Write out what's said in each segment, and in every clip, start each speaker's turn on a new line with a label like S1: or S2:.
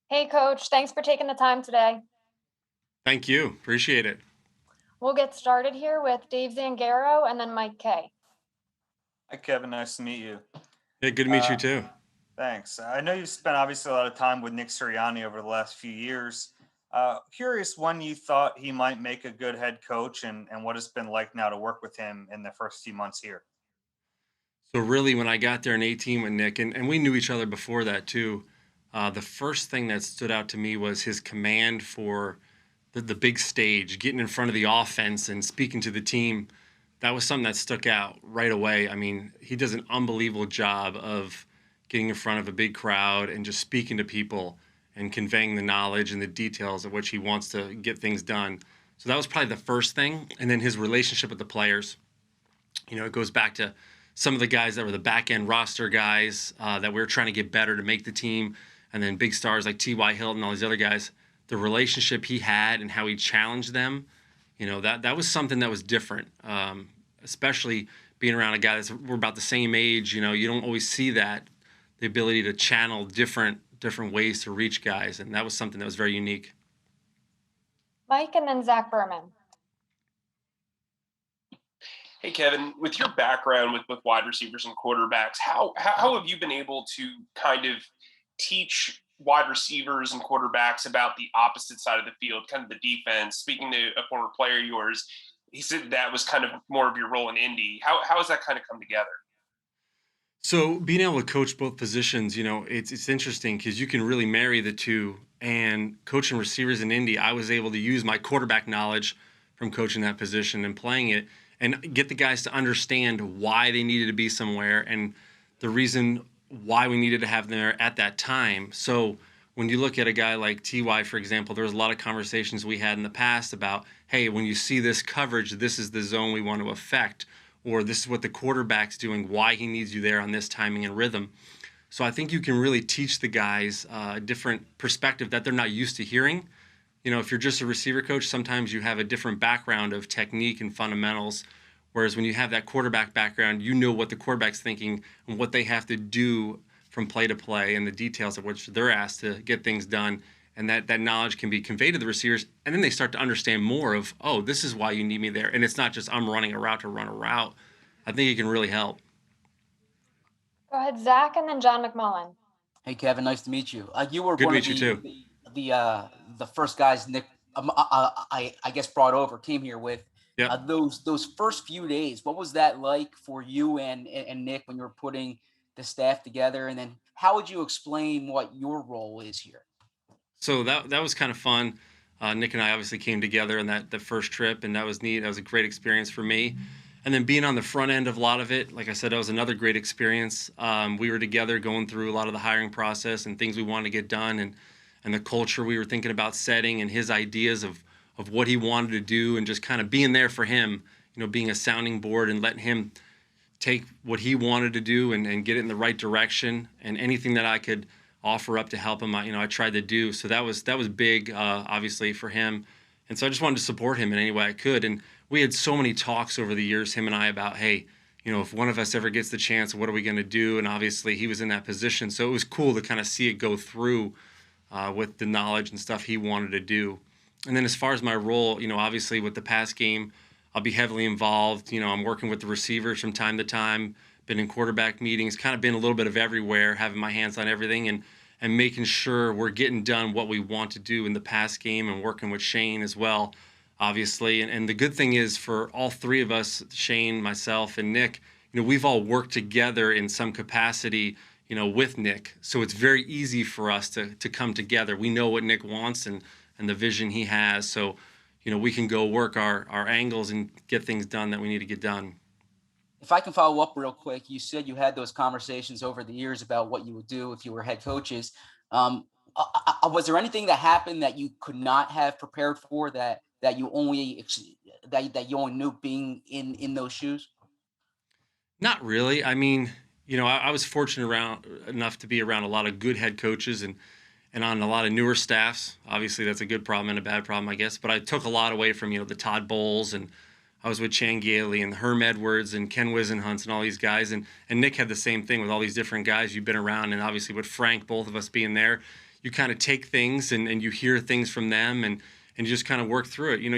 S1: Hey, Coach. Thanks for taking the time today.
S2: Thank you. Appreciate it.
S1: We'll get started here with Dave Zangaro and then Mike Kay.
S3: Hi, Kevin. Nice to meet you.
S2: Yeah, good to meet you
S3: Uh,
S2: too.
S3: Thanks. I know you spent obviously a lot of time with Nick Sirianni over the last few years. Curious when you thought he might make a good head coach and what it's been like now to work with him in the first few months here.
S2: So really, when I got there in 18 with Nick, and we knew each other before that too, the first thing that stood out to me was his command for the big stage, getting in front of the offense and speaking to the team. That was something that stuck out right away. I mean, he does an unbelievable job of getting in front of a big crowd and just speaking to people and conveying the knowledge and the details of which he wants to get things done. So that was probably the first thing. And then his relationship with the players. It goes back to some of the guys that were the back end roster guys that we were trying to get better to make the team, and then big stars like T.Y. Hilton and all these other guys. The relationship he had and how he challenged them, that was something that was different, especially being around a guy that's we're about the same age. You don't always see that, the ability to channel different ways to reach guys, and that was something that was very unique.
S1: Mike and then Zach Berman.
S4: Hey Kevin, with your background with wide receivers and quarterbacks, how have you been able to kind of teach wide receivers and quarterbacks about the opposite side of the field, kind of the defense? Speaking to a former player of yours, he said that was kind of more of your role in Indy. How has that kind of come together?
S2: So being able to coach both positions, it's interesting because you can really marry the two. And coaching receivers in Indy, I was able to use my quarterback knowledge from coaching that position and playing it, and get the guys to understand why they needed to be somewhere and the reason why we needed to have them there at that time. So when you look at a guy like Ty, for example, there was a lot of conversations we had in the past about, hey, when you see this coverage, this is the zone we want to affect, or this is what the quarterback's doing, why he needs you there on this timing and rhythm. So I think you can really teach the guys a different perspective that they're not used to hearing. If you're just a receiver coach, sometimes you have a different background of technique and fundamentals. Whereas when you have that quarterback background, you know what the quarterback's thinking and what they have to do from play to play and the details of which they're asked to get things done. And that knowledge can be conveyed to the receivers. And then they start to understand more of, oh, this is why you need me there. And it's not just I'm running a route to run a route. I think it can really help.
S1: Go ahead, Zach and then John McMullen.
S5: Hey Kevin, nice to meet you. You were
S2: Good to
S5: one of
S2: meet you
S5: the
S2: too.
S5: the uh, the first guys Nick, I guess, brought over, came here with.
S2: Yep.
S5: Those first few days, what was that like for you and Nick when you were putting the staff together? And then how would you explain what your role is here?
S2: So that was kind of fun. Nick and I obviously came together on that the first trip, and that was neat. That was a great experience for me. And then being on the front end of a lot of it, like I said, that was another great experience. We were together going through a lot of the hiring process and things we wanted to get done, and the culture we were thinking about setting, and his ideas of what he wanted to do, and just kind of being there for him. Being a sounding board and letting him take what he wanted to do and get it in the right direction, and anything that I could offer up to help him, I tried to do. So that was big, obviously, for him. And so I just wanted to support him in any way I could. And we had so many talks over the years, him and I, about, hey, if one of us ever gets the chance, what are we going to do? And obviously he was in that position. So it was cool to kind of see it go through with the knowledge and stuff he wanted to do. And then as far as my role, obviously with the pass game, I'll be heavily involved. I'm working with the receivers from time to time, been in quarterback meetings, kind of been a little bit of everywhere, having my hands on everything, and making sure we're getting done what we want to do in the pass game, and working with Shane as well, obviously. And the good thing is for all three of us, Shane, myself, and Nick, we've all worked together in some capacity, with Nick. So it's very easy for us to come together. We know what Nick wants and the vision he has. So, we can go work our angles and get things done that we need to get done.
S5: If I can follow up real quick, you said you had those conversations over the years about what you would do if you were head coaches. Was there anything that happened that you could not have prepared for, that you only that you only knew being in those shoes?
S2: Not really. I mean, I was fortunate around enough to be around a lot of good head coaches and on a lot of newer staffs. Obviously, that's a good problem and a bad problem, I guess. But I took a lot away from the Todd Bowles, and I was with Chan Gailey and Herm Edwards and Ken Wisenhunts and all these guys. And Nick had the same thing with all these different guys you've been around. And obviously with Frank, both of us being there, you kind of take things and you hear things from them and you just kind of work through it. You know,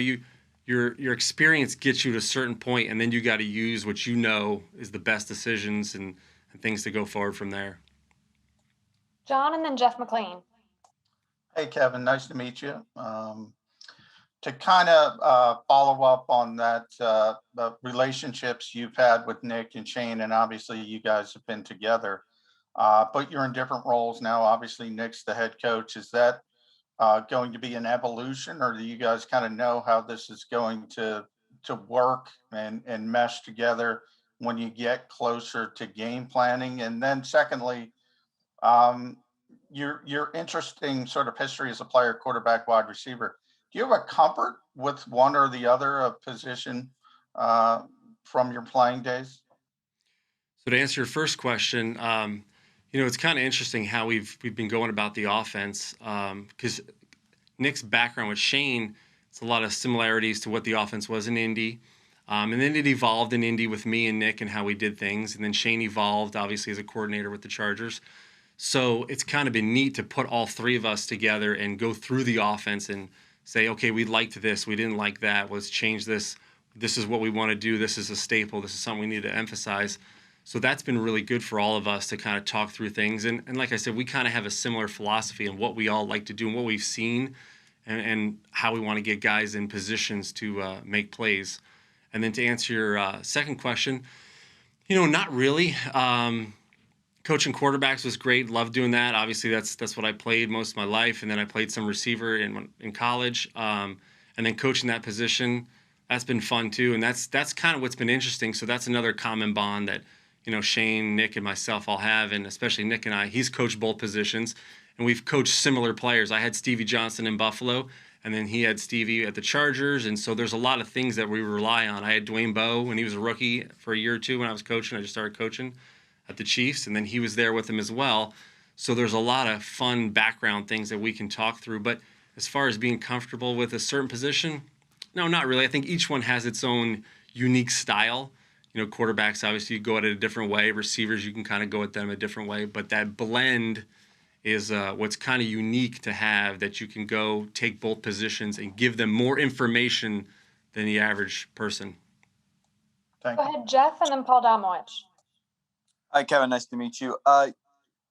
S2: your experience gets you to a certain point, and then you got to use what you know is the best decisions and things to go forward from there.
S1: John and then Jeff McLean.
S6: Hey, Kevin, nice to meet you. To kind of follow up on that, the relationships you've had with Nick and Shane, and obviously you guys have been together, but you're in different roles now. Obviously, Nick's the head coach. Is that going to be an evolution, or do you guys kind of know how this is going to work and mesh together when you get closer to game planning? And then secondly, your interesting sort of history as a player, quarterback, wide receiver. Do you have a comfort with one or the other of position from your playing days?
S2: So to answer your first question, you know, it's kind of interesting how we've been going about the offense, because Nick's background with Shane, it's a lot of similarities to what the offense was in Indy. And then it evolved in Indy with me and Nick and how we did things. And then Shane evolved, obviously, as a coordinator with the Chargers. So it's kind of been neat to put all three of us together and go through the offense and say, okay, we liked this, we didn't like that, let's change this. This is what we want to do. This is a staple. This is something we need to emphasize. So that's been really good for all of us to kind of talk through things. And like I said, we kind of have a similar philosophy in what we all like to do and what we've seen and how we want to get guys in positions to make plays. And then to answer your second question, you know, not really. Coaching quarterbacks was great. Loved doing that. Obviously, that's what I played most of my life. And then I played some receiver in college. And then coaching that position, that's been fun too. And that's kind of what's been interesting. So that's another common bond that, you know, Shane, Nick, and myself all have, and especially Nick and I. He's coached both positions, and we've coached similar players. I had Stevie Johnson in Buffalo, and then he had Stevie at the Chargers. And so there's a lot of things that we rely on. I had Dwayne Bowe when he was a rookie for a year or two when I was coaching. I just started coaching at the Chiefs, and then he was there with him as well. So there's a lot of fun background things that we can talk through. But as far as being comfortable with a certain position, no, not really. I think each one has its own unique style. You know, quarterbacks, obviously, you go at it a different way. Receivers, you can kind of go at them a different way. But that blend is what's kind of unique to have, that you can go take both positions and give them more information than the average person.
S6: Thank
S1: Go
S6: you.
S1: ahead, Jeff, and then Paul Domowitch.
S7: Hi, Kevin. Nice to meet you.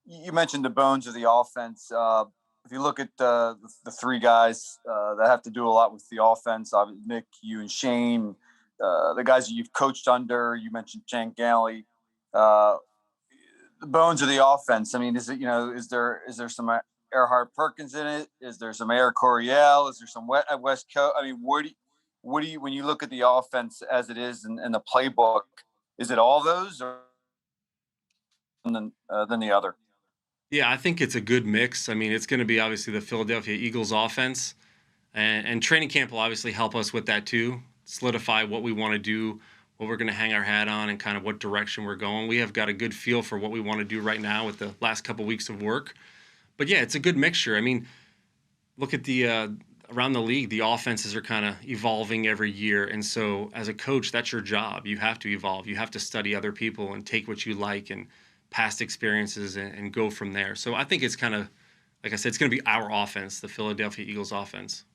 S7: You mentioned the bones of the offense. If you look at the three guys that have to do a lot with the offense, Nick, you, and Shane, the guys that you've coached under, you mentioned Jan Galley, the bones of the offense. I mean, is there some Earhart Perkins in it? Is there some Air Coryell? Is there some West Coast? I mean, what do you when you look at the offense as it is in the playbook? Is it all those, or than the other?
S2: Yeah, I think it's a good mix. I mean, it's going to be obviously the Philadelphia Eagles offense, and training camp will obviously help us with that too, solidify what we want to do, what we're going to hang our hat on, and kind of what direction we're going. We have got a good feel for what we want to do right now with the last couple of weeks of work. But yeah, it's a good mixture. I mean, look at the around the league, the offenses are kind of evolving every year. And so as a coach, that's your job. You have to evolve. You have to study other people and take what you like and past experiences and go from there. So I think it's kind of, like I said, it's going to be our offense, the Philadelphia Eagles offense.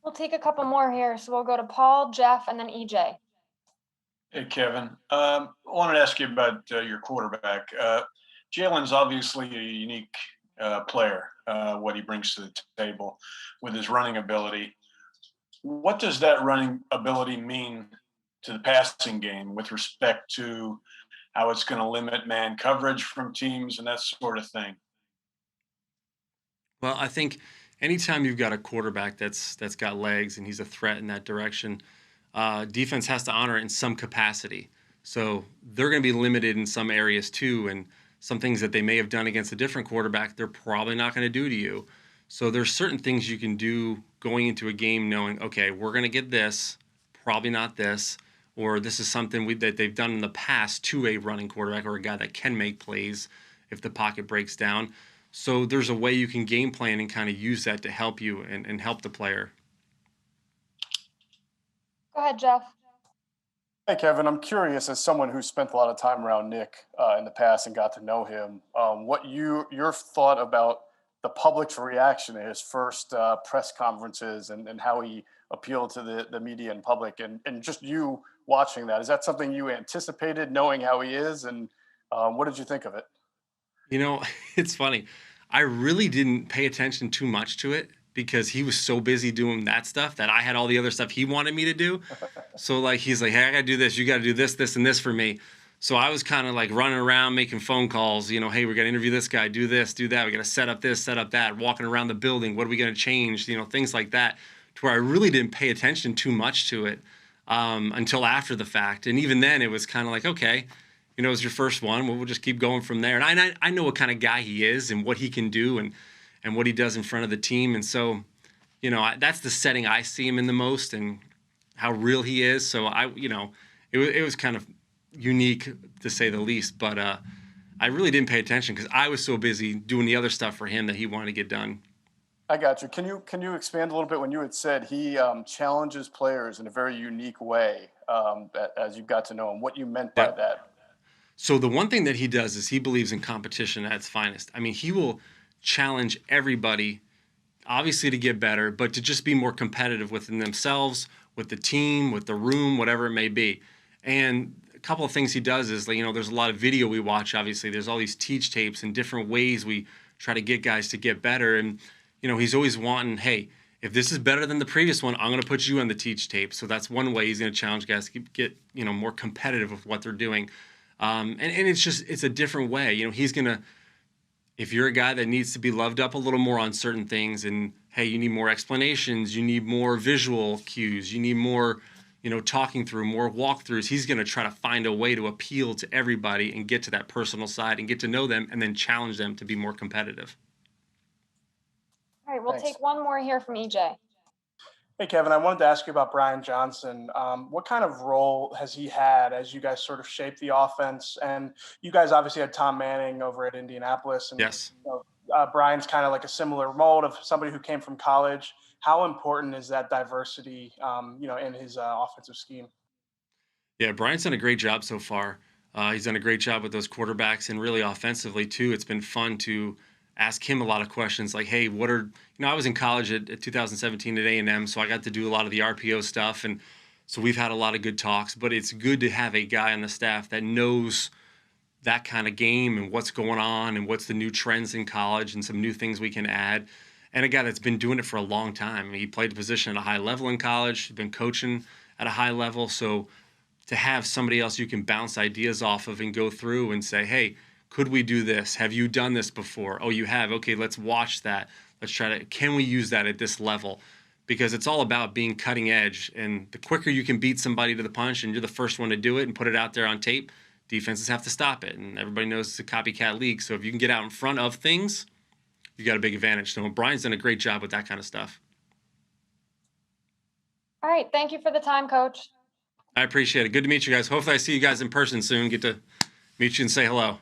S1: We'll take a couple more here. So we'll go to Paul, Jeff, and then EJ.
S8: Hey, Kevin. I wanted to ask you about your quarterback. Jalen's obviously a unique player, what he brings to the table with his running ability. What does that running ability mean to the passing game with respect to how it's going to limit man coverage from teams and that sort of thing?
S2: Well, I think anytime you've got a quarterback that's got legs and he's a threat in that direction, defense has to honor it in some capacity. So they're going to be limited in some areas too, and some things that they may have done against a different quarterback, they're probably not going to do to you. So there's certain things you can do going into a game knowing, okay, we're going to get this, probably not this, or this is something that they've done in the past to a running quarterback or a guy that can make plays if the pocket breaks down. So there's a way you can game plan and kind of use that to help you and help the player.
S1: Go ahead, Jeff.
S9: Hey, Kevin, I'm curious, as someone who spent a lot of time around Nick in the past and got to know him, what your thought about the public's reaction to his first press conferences and how he appealed to the media and public, and just you watching that. Is that something you anticipated, knowing how he is? And what did you think of it?
S2: You know, it's funny. I really didn't pay attention too much to it because he was so busy doing that stuff that I had all the other stuff he wanted me to do. So like he's like, hey, I gotta do this, you gotta do this, this, and this for me. So I was kind of like running around making phone calls, you know, hey, we gotta interview this guy, do this, do that, we gotta set up this, set up that, walking around the building, what are we gonna change, you know, things like that, to where I really didn't pay attention too much to it until after the fact. And even then it was kind of like, okay, you know, it was your first one, well, we'll just keep going from there. And I know what kind of guy he is and what he can do and what he does in front of the team. And so, you know, that's the setting I see him in the most and how real he is. So you know, it was kind of unique to say the least, but I really didn't pay attention because I was so busy doing the other stuff for him that he wanted to get done.
S9: I got you. Can you expand a little bit when you had said he challenges players in a very unique way, as you got to know him? What you meant by
S2: Yeah.
S9: that?
S2: So the one thing that he does is he believes in competition at its finest. I mean, he will challenge everybody, obviously to get better, but to just be more competitive within themselves, with the team, with the room, whatever it may be. And a couple of things he does is, you know, there's a lot of video we watch, obviously. There's all these teach tapes and different ways we try to get guys to get better. And, you know, he's always wanting, hey, if this is better than the previous one, I'm going to put you on the teach tape. So that's one way he's going to challenge guys to get, you know, more competitive with what they're doing. And it's a different way. You know, he's going to, if you're a guy that needs to be loved up a little more on certain things and, hey, you need more explanations, you need more visual cues, you need more, you know, talking through, more walkthroughs, he's going to try to find a way to appeal to everybody and get to that personal side and get to know them and then challenge them to be more competitive.
S1: All right, we'll
S9: Thanks.
S1: take one more here from EJ.
S9: Hey, Kevin, I wanted to ask you about Brian Johnson. What kind of role has he had as you guys sort of shape the offense? And you guys obviously had Tom Manning over at Indianapolis. And
S2: Yes.
S9: you know, Brian's kind of like a similar mold of somebody who came from college. How important is that diversity, you know, in his offensive scheme?
S2: Yeah, Brian's done a great job so far. He's done a great job with those quarterbacks and really offensively too. It's been fun to ask him a lot of questions like, hey, what are, you know, I was in college at 2017 at A&M, so I got to do a lot of the RPO stuff. And so we've had a lot of good talks, but it's good to have a guy on the staff that knows that kind of game and what's going on and what's the new trends in college and some new things we can add. And a guy that's been doing it for a long time. I mean, he played the position at a high level in college, he's been coaching at a high level. So to have somebody else you can bounce ideas off of and go through and say, hey, could we do this? Have you done this before? Oh, you have. Okay, let's watch that. Let's try to, can we use that at this level? Because it's all about being cutting edge. And the quicker you can beat somebody to the punch and you're the first one to do it and put it out there on tape, defenses have to stop it. And everybody knows it's a copycat league. So if you can get out in front of things, you got a big advantage. So Brian's done a great job with that kind of stuff.
S1: All right, thank you for the time, Coach.
S2: I appreciate it. Good to meet you guys. Hopefully I see you guys in person soon. Get to meet you and say hello.